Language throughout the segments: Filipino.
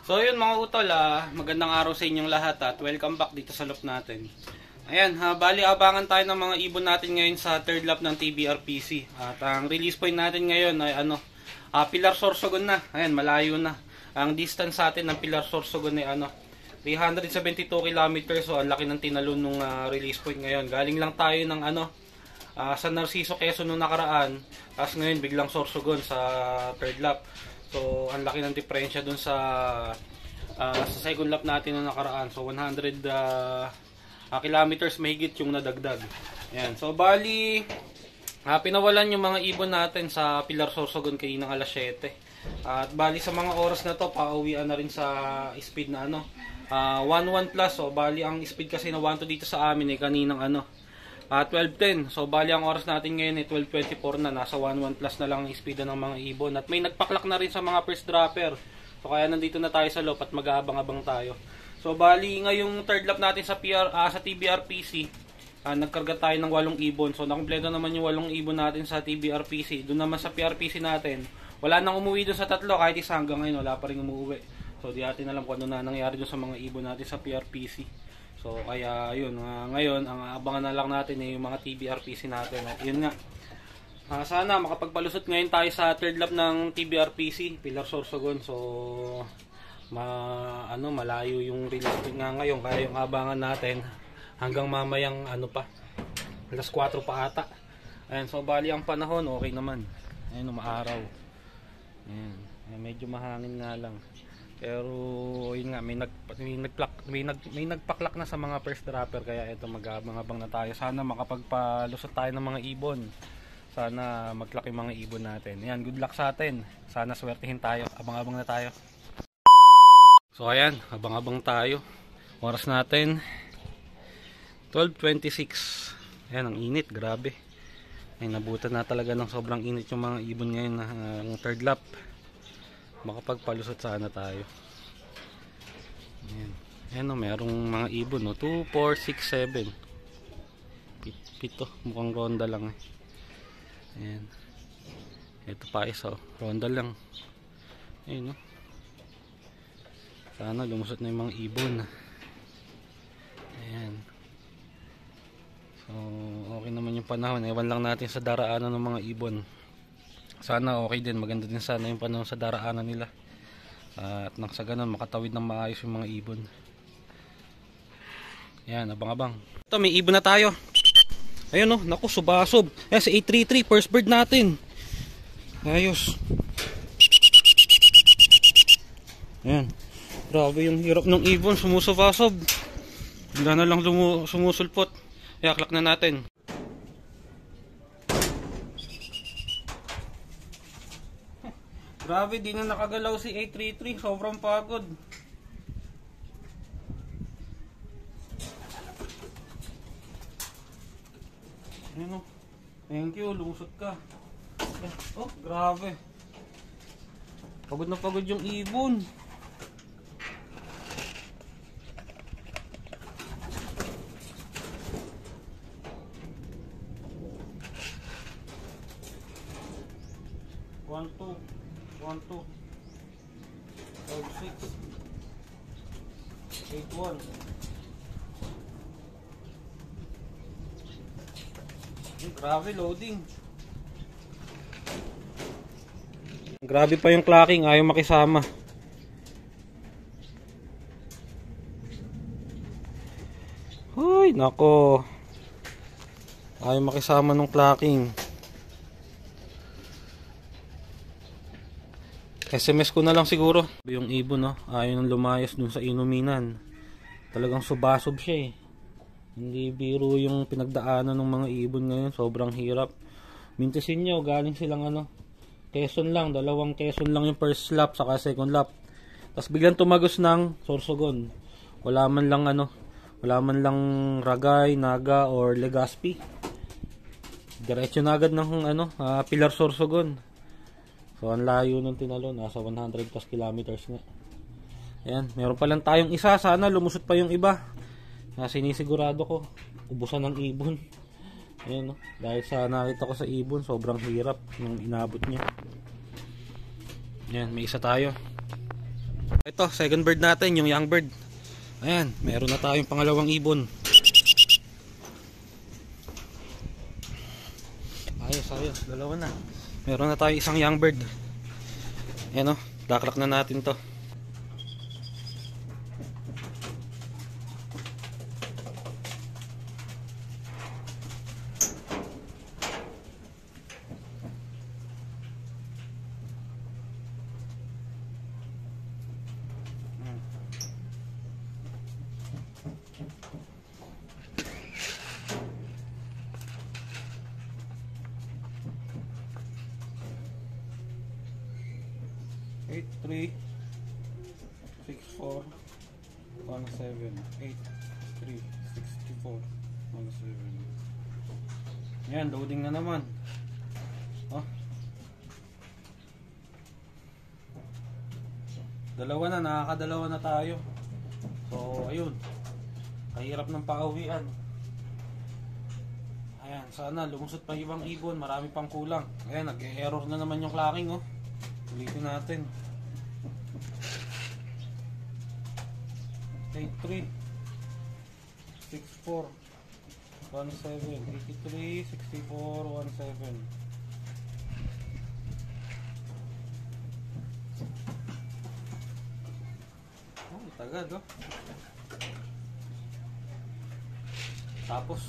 So yun mga utol, magandang araw sa inyong lahat at welcome back dito sa loop natin. Ayan, bali abangan tayo ng mga ibon natin ngayon sa third lap ng TBRPC. At ang release point natin ngayon ay Pilar Sorsogon na. Ayan, malayo na. Ang distance sa atin ng Pilar Sorsogon ay 372 km. So ang laki ng tinalon nung release point ngayon. Galing lang tayo ng San Narciso, Quezon nung nakaraan. Tapos ngayon biglang Sorsogon sa third lap. So, ang laki ng diferensya dun sa second lap natin na nakaraan. So, 100 kilometers mahigit yung nadagdag. Ayan. So, bali, pinawalan yung mga ibon natin sa Pilar Sorsogon kaninang alas 7. At bali sa mga oras na to, pauwian na rin sa speed na 1-1 plus. So, bali ang speed kasi na 1-2 dito sa amin kaninang 12:10. So bali ang oras natin ngayon ay 12:24 na. Nasa 1-1 plus na lang ang speed ng mga ibon. At may nagpaklak na rin sa mga first dropper. So kaya nandito na tayo sa loop at mag-aabang-abang tayo. So bali ngayong third lap natin sa TBRPC, nagkarga tayo ng 8 ibon. So nakumpleto naman yung 8 ibon natin sa TBRPC. Doon naman sa PRPC natin, wala nang umuwi doon sa tatlo. Kahit isa hanggang ngayon wala pa rin umuwi. So di natin alam kung ano na nangyari doon sa mga ibon natin sa PRPC. So kaya yun, ngayon ang abangan na lang natin ay yung mga TBRPC natin. At yun nga, sana makapagpalusot ngayon tayo sa third lap ng TBRPC, Pilar Sorsogon. So malayo yung release nga ngayon, kaya yung abangan natin hanggang mamayang alas 4 pa ata. Ayan, so bali ang panahon okay naman. Ayan, umaaraw. Ayan, medyo mahangin nga lang. Pero yun nga, may nagpaklak na sa mga first dropper, kaya ito mag-abang-abang na tayo. Sana makapagpalusot tayo ng mga ibon. Sana magklak yung mga ibon natin. Ayan, good luck sa atin. Sana swertihin tayo. Abang-abang na tayo. So ayan, abang-abang tayo. Oras natin 12:26. Ayan, ang init, grabe. Ay, nabutan na talaga ng sobrang init yung mga ibon ngayon ng third lap. Makapagpalusot sana tayo. Ayan, merong mga ibon 2, 4, 6, 7 pito, mukhang ronda lang Ayan, ito pa isa ronda lang. Ayan, sana lumusot na yung mga ibon. Ayan, so okay naman yung panahon. Ewan lang natin sa daraanan ng mga ibon. Sana okay din, maganda din sana yung panahon sa daraanan nila. At nang sa ganun makatawid ng maayos yung mga ibon. Yan, abang-abang. Ito, may ibon na tayo. Ayun naku, subasob. Ayan, si 833, first bird natin. Ayos. Ayan, grabe yung hirap ng ibon, sumusubasob. Bigla na lang sumusulpot. Kaya klak na natin. Grabe, di na nakagalaw si 833. Sobrang pagod. Ayan thank you, lumusot ka. Oh, grabe. Pagod na pagod yung ibon. One, two. 1, 2, 5, 6, 8, 1. Grabe loading. Grabe pa yung clacking, ayaw makisama. Hoy, nako. Ayaw makisama nung clacking. SMS ko na lang siguro. Yung ibon ayaw nang lumayas dun sa inuminan. Talagang subasob siya Hindi biro yung pinagdaanan ng mga ibon ngayon. Sobrang hirap. Mintisin nyo, galing silang Quezon lang. Dalawang Quezon lang yung first lap saka second lap. Tapos biglang tumagos ng Sorsogon. Wala man lang wala man lang Ragay, Naga or Legazpi. Diretso na agad ng Pilar Sorsogon. So ang layo nung tinalo, nasa 100 plus kilometers nga. Ayan, meron pa lang tayong isa. Sana lumusot pa yung iba. Sinisigurado ko ubusan ng ibon. Ayan, no? Dahil sa nakita ko sa ibon, sobrang hirap yung inabot niya. Ayan, may isa tayo. Ito, second bird natin, yung young bird. Ayan, meron na tayong pangalawang ibon. Ayos, dalawa na. Meron na tayong isang young bird. Ayan, no? Daklak na natin to. Eight, 3, 6, 4, 1, 7, 8, 3, 64, 1, 7. Yan, loading na naman. Dalawa na, nakakadalawa na tayo. So, ayun. Kahirap ng pauwian. Ayan, sana lumusot pa ibang ibon. Marami pang kulang. Ayan, nag-error na naman yung clacking, Ulitin natin. 83 64 17 83 64 17. Tagal, Tapos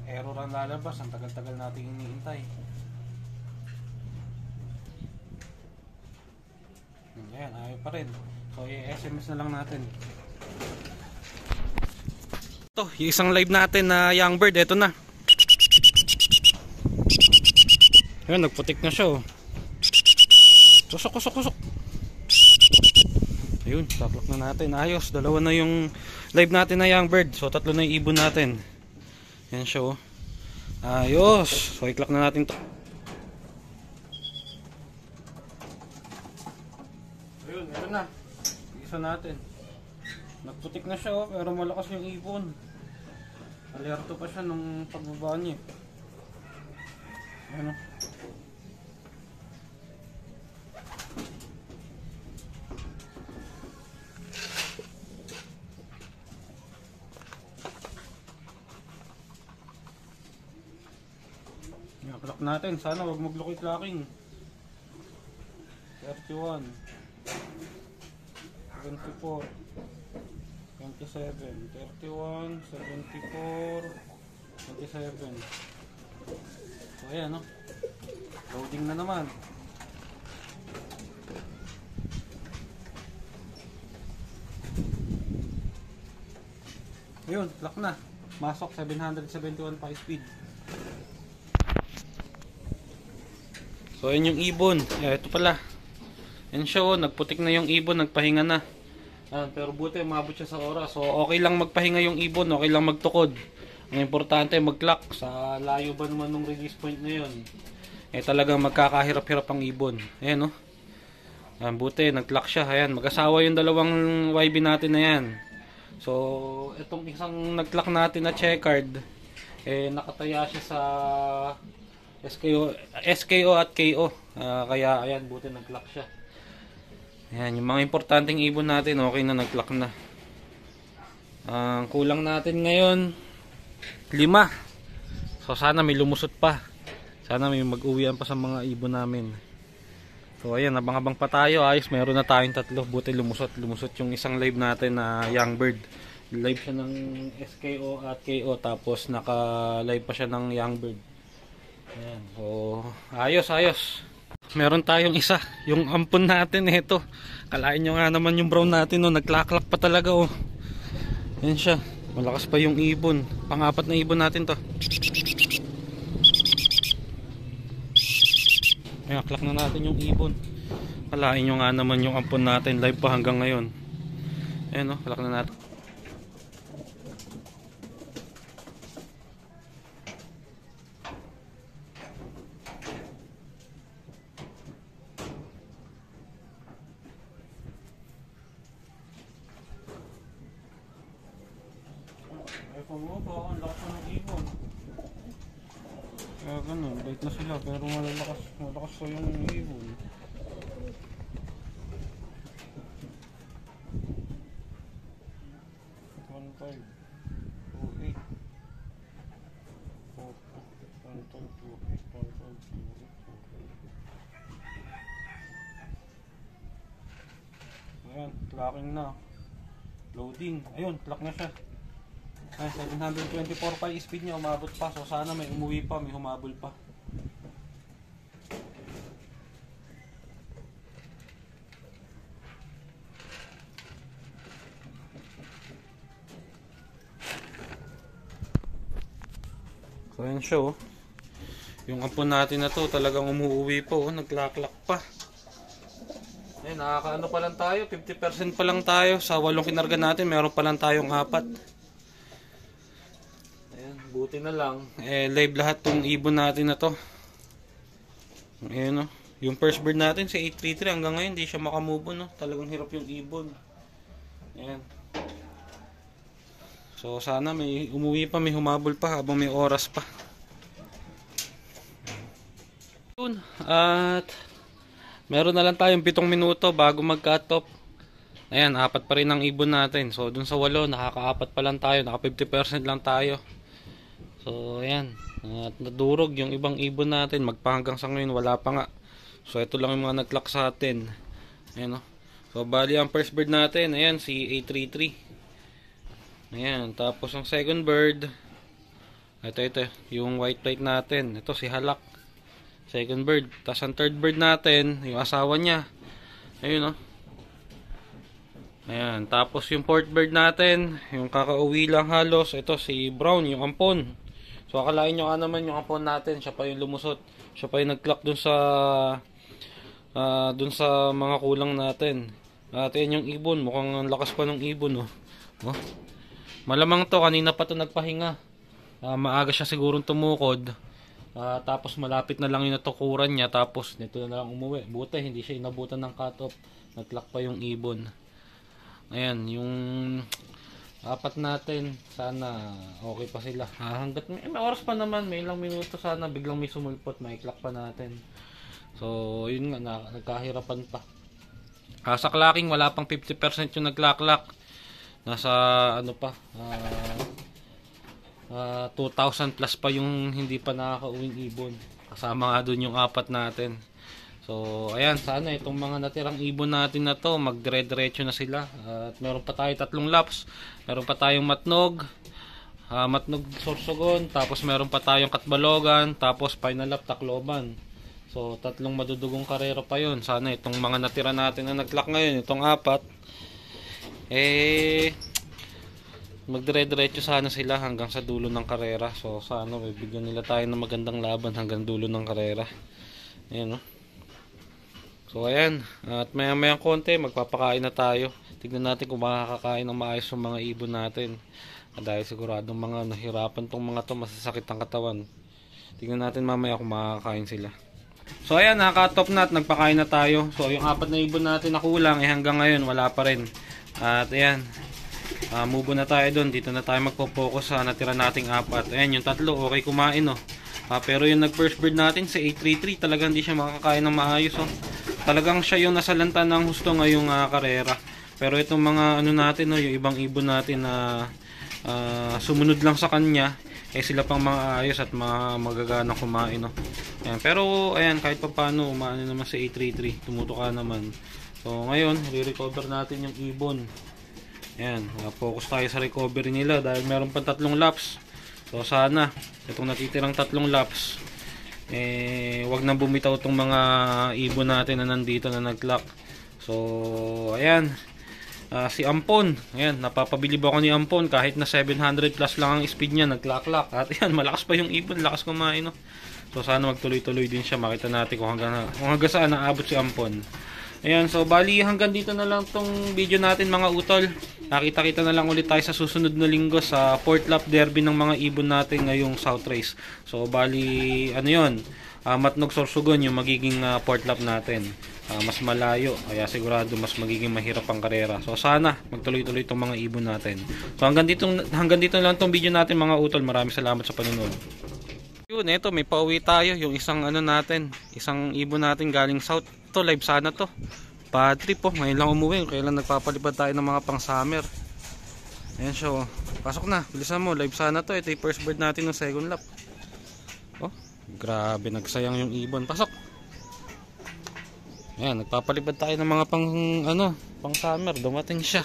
error ang lalabas. Ang tagal-tagal natin iniintay. Ayan, ayaw pa rin. So, i-SMS na lang natin. Ito, yung isang live natin na young bird, eto na. Ayan, nagputik na siya, Kusok. Ayun, taplak na natin. Ayos, dalawa na yung live natin na young bird. So, tatlo na yung ibon natin. Ayan siya, Ayos. So, iklak na natin to. Ayun, ito na. Isa natin. Nagputik na siya, pero malakas yung ibon. Alerto pa siya nung pagbaba niya. Ayan, Clock natin, sana wag maglukit locking. 31 24 27 31 74 27. So ayan, loading na naman. Yun, clock na. Masok 771 pa speed. So ayan yung ibon. Ito pala. Yan siya, nagputik na yung ibon, nagpahinga na. Pero buti umabot siya sa oras. So okay lang magpahinga yung ibon, okay lang magtukod. Ang importante mag-clock sa layo ba naman ng release point na yun. Talagang magkakahirap-hirap ang ibon. Ayan, buti nag-clock siya. Ayan, mag-asawa yung dalawang YB natin na yan. So itong isang nag-clock natin na checkered, nakataya siya sa SKO at KO. Kaya ayan, buti nag-clock siya. Ayan, yung mga importanteng ibon natin, okay na, nag-clock na. Ang kulang natin ngayon 5. So sana may lumusot pa. Sana may mag-uwian pa sa mga ibon namin. So ayan, abang-abang pa tayo. Ayos, meron na tayong 3. Buti lumusot yung isang live natin na young bird. Live siya ng SKO at KO, tapos naka-live pa siya ng young bird. Ayan, so ayos. Meron tayong isa, yung ampon natin ito. Kalain nyo nga naman yung brown natin, nagklaklak pa talaga, Ayan siya. Malakas pa yung ibon. Pang-apat na ibon natin to. Ayan, clock na natin yung ibon. Kalain nyo nga naman yung ampon natin. Live pa hanggang ngayon. Ayan o, clock na natin. Ay, pumaba, ang lakas na ng ibon. Kaya ganun, bait na sila, pero malakas pa yung ibon. Ayan, clocking na. Loading. Ayun, clock na siya. Ay, 724 pa yung speed niya, umabot pa. So sana may umuwi pa, may humabol pa. So ayan siya oh. Yung ampon natin na to talagang umuwi pa oh, naglaklak pa. Ayun, nakakaano pa lang tayo, 50% pa lang tayo. Sa 8 kinarga natin, meron pa lang tayong 4. Buti na lang, live lahat tong ibon natin na to. Ayan o, yung first bird natin si 833 hanggang ngayon hindi siya makamove no. Talagang hirap yung ibon. Ayan. So sana may umuwi pa, may humabol pa habang may oras pa. At meron na lang tayong 7 minuto bago mag-cut off. Ayan, 4 pa rin ang ibon natin. So dun sa 8, nakaka-4 pa lang tayo, naka 50% lang tayo. So ayan, at nadurog yung ibang ibon natin. Magpahanggang sa ngayon wala pa nga. So ito lang yung mga nag-clock sa atin. Ayan o. So bali ang first bird natin, ayan si 833. Ayan, tapos ang second bird, ito yung white plate natin. Ito si Halak, second bird. Tapos ang third bird natin, yung asawa niya. Ayun o. Ayan, tapos yung fourth bird natin, yung kakauwi lang halos. Ito si Brown, yung ampon. So akalain nyo naman yung ampon natin, siya pa yung lumusot. Siya pa yung nag-clock dun sa mga kulang natin. At yan yung ibon, mukhang ang lakas pa ng ibon oh. Oh. Malamang to, kanina pa to nagpahinga. Maaga siya sigurong tumukod. Tapos malapit na lang yung natukuran niya. Tapos nito na lang umuwi. Buti hindi siya inabutan ng cut-off. Nag-clock pa yung ibon. Ayan, yung 4 natin, sana okay pa sila. Hanggat may oras pa naman, may ilang minuto sana, biglang may sumulpot, may clock pa natin. So, yun nga, nagkahirapan pa. Sa clocking, wala pang 50% yung nag-clock. Nasa, ano pa, 2,000 plus pa yung hindi pa nakaka-uwing ibon. Kasama nga dun yung 4 natin. So, ayan, sana itong mga natirang ibon natin na to, magdire-diretso na sila. At meron pa tayo 3 laps. Meron pa tayong Matnog, Matnog Sorsogon, tapos meron pa tayong Katbalogan, tapos final lap Tacloban. So, 3 madudugong karera pa yun. Sana itong mga natira natin na nag-clock ngayon, itong 4, magdire-diretso sana sila hanggang sa dulo ng karera. So, sana bibigyan nila tayo ng magandang laban hanggang dulo ng karera. Ayan, no? So ayan, at maya konti magpapakain na tayo. Tignan natin kung makakakain ng maayos yung mga ibon natin. Dahil siguradong mga nahirapan tong mga to, masasakit ang katawan. Tignan natin mamaya kung makakakain sila. So ayan, nakaka-top na at nagpakain na tayo. So yung 4 na ibon natin na kulang, hanggang ngayon wala pa rin. At ayan, move na tayo doon. Dito na tayo magpo-focus sa natira nating 4. Ayan, yung 3 okay kumain oh. Pero yung nag-first bird natin sa 833, talagang hindi siya makakain ng maayos oh. Talagang siya yung nasalanta ng husto ngayong karera. Pero itong mga ano natin no, yung ibang ibon natin na sumunod lang sa kanya, sila pang mga ayos at mga magaganang kumain no. Ayan, pero ayan, kahit pa paano umaano naman sa 833, tumutuka naman. So ngayon, re-recover natin yung ibon. Ayan, focus tayo sa recovery nila dahil meron pa 3 laps. So sana itong natitirang 3 laps, wag nang bumitaw itong mga ibon natin na nandito na nag-clock. So ayan, Si Ampon. Ayan, napapabilib ako ni Ampon kahit na 700 plus lang ang speed niya, naglaklak. At ayan, malakas pa yung ibon, lakas kumain, no. So sana magtuloy-tuloy din siya, makita natin kung hanggang saan naabot si Ampon. Ayan, so bali hanggang dito na lang tong video natin mga utol. Nakita-kita na lang ulit tayo sa susunod na linggo sa 4th lap derby ng mga ibon natin ngayong South Race. So bali ano yun, Matnog Sorsogon yung magiging 4th lap natin. Mas malayo, kaya sigurado mas magiging mahirap ang karera. So sana magtuloy-tuloy itong mga ibon natin. So hanggang dito na lang tong video natin mga utol. Maraming salamat sa panonood. Yun, eto may pauwi tayo. Yung isang isang ibon natin galing south. Ito live sana to. Bad trip po, ngayon lang umuwi. Kailan nagpapalipad tayo ng mga pang summer. Ayan siya, oh. Pasok na, bilisan mo, live sana to. Ito yung first bird natin ng second lap. Oh, grabe, nagsayang yung ibon. Pasok. Ayan, nagpapalipad tayo ng mga pang summer. Dumating siya.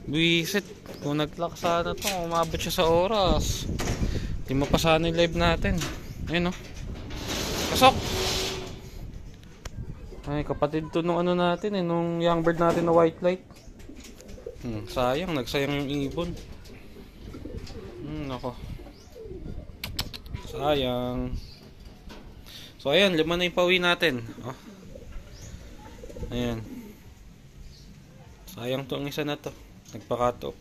Buisit, kung nag-lock sana to, umabot siya sa oras. Di mapasana yung live natin. Ayan, oh. Pasok. Ay, kapatid to nung natin nung young bird natin na white light. Sayang, nagsayang yung ibon. Nako. Sayang. So ayan, 5 na yung pauwi natin. Oh. Ayan. Sayang to ang isa na to. Nagpakato.